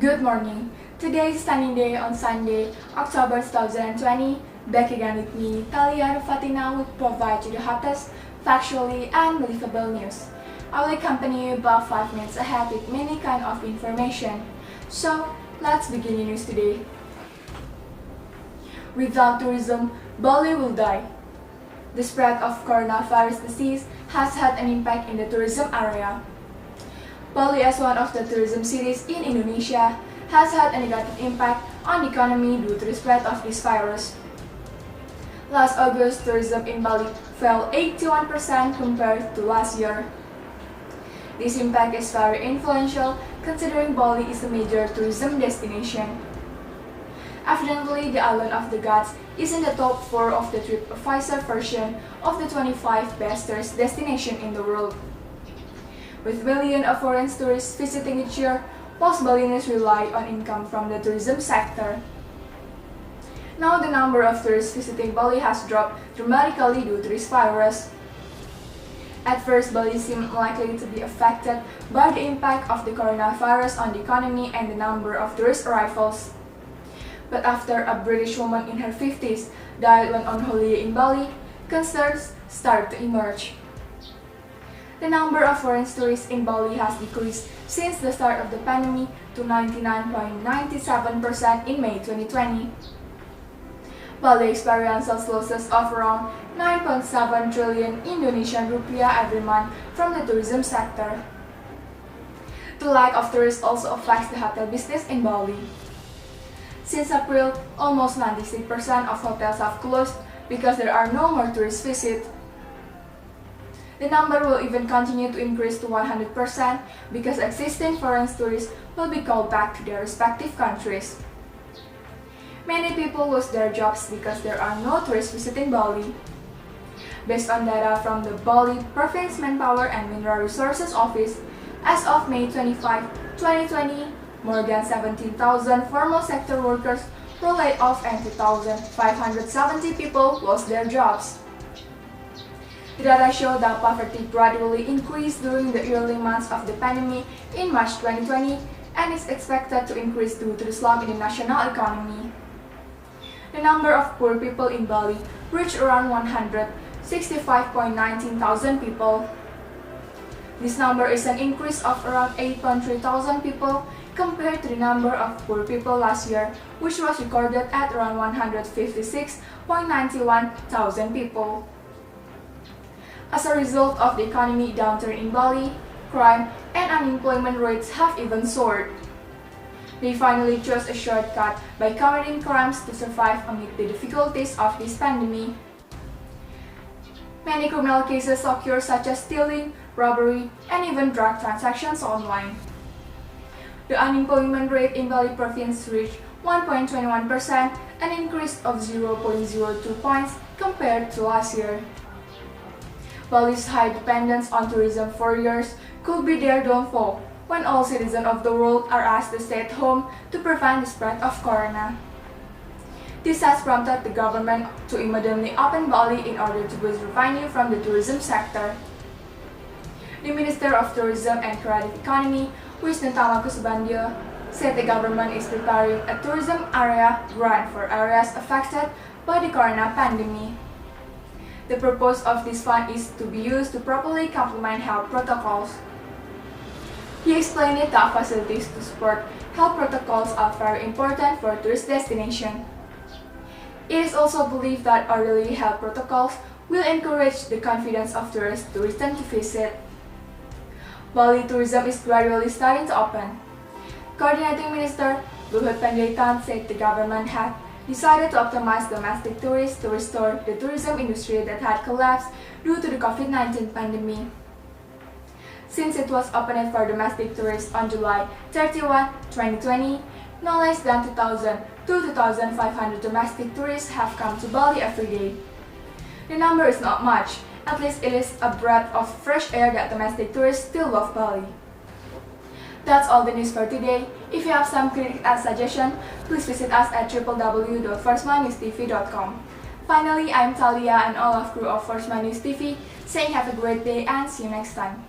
Good morning. Today is Sunny Day on Sunday, October 2020. Back again with me, Thalia and Fathina will provide you the hottest, factually and believable news. I will accompany you about 5 minutes ahead with many kind of information. So, let's begin the news today. Without tourism, Bali will die. The spread of coronavirus disease has had an impact in the tourism area. Bali, as one of the tourism cities in Indonesia, has had a negative impact on the economy due to the spread of this virus. Last August, tourism in Bali fell 81% compared to last year. This impact is very influential considering Bali is a major tourism destination. Evidently, the island of the gods is in the top 4 of the TripAdvisor version of the 25 best tourist destinations in the world. With millions of foreign tourists visiting each year, most Balinese rely on income from the tourism sector. Now the number of tourists visiting Bali has dropped dramatically due to this virus. At first, Bali seemed unlikely to be affected by the impact of the coronavirus on the economy and the number of tourist arrivals. But after a British woman in her 50s died when on holiday in Bali, concerns started to emerge. The number of foreign tourists in Bali has decreased since the start of the pandemic to 99.97% in May 2020. Bali experienced losses of around 9.7 trillion Indonesian rupiah every month from the tourism sector. The lack of tourists also affects the hotel business in Bali. Since April, almost 96% of hotels have closed because there are no more tourist visits. The number will even continue to increase to 100% because existing foreign tourists will be called back to their respective countries. Many people lose their jobs because there are no tourists visiting Bali. Based on data from the Bali Province Manpower and Mineral Resources Office, as of May 25, 2020, more than 17,000 formal sector workers were laid off and 2,570 people lost their jobs. The data show that poverty gradually increased during the early months of the pandemic in March 2020 and is expected to increase due to the slump in the national economy. The number of poor people in Bali reached around 165,19 people. This number is an increase of around 8,300 people compared to the number of poor people last year, which was recorded at around 156,91 people. As a result of the economic downturn in Bali, crime and unemployment rates have even soared. They finally chose a shortcut by committing crimes to survive amid the difficulties of this pandemic. Many criminal cases occur such as stealing, robbery, and even drug transactions online. The unemployment rate in Bali province reached 1.21%, an increase of 0.02 points compared to last year. Bali's high dependence on tourism for years could be their downfall when all citizens of the world are asked to stay at home to prevent the spread of corona. This has prompted the government to immediately open Bali in order to boost revenue from the tourism sector. The Minister of Tourism and Creative Economy, Wisnu Tamakusubandyo, said the government is preparing a tourism area grant for areas affected by the corona pandemic. The purpose of this fund is to be used to properly complement health protocols. He explained that facilities to support health protocols are very important for tourist destinations. It is also believed that orderly health protocols will encourage the confidence of tourists to return to visit. Bali tourism is gradually starting to open. Coordinating Minister Luhut Panjaitan said the government had decided to optimize domestic tourists to restore the tourism industry that had collapsed due to the COVID-19 pandemic. Since it was opened for domestic tourists on July 31, 2020, no less than 2,000 to 2,500 domestic tourists have come to Bali every day. The number is not much, at least it is a breath of fresh air that domestic tourists still love Bali. That's all the news for today. If you have some critiques and suggestions, please visit us at www.firstmanewstv.com. Finally, I'm Thalia and all of crew of First Man News TV saying have a great day and see you next time.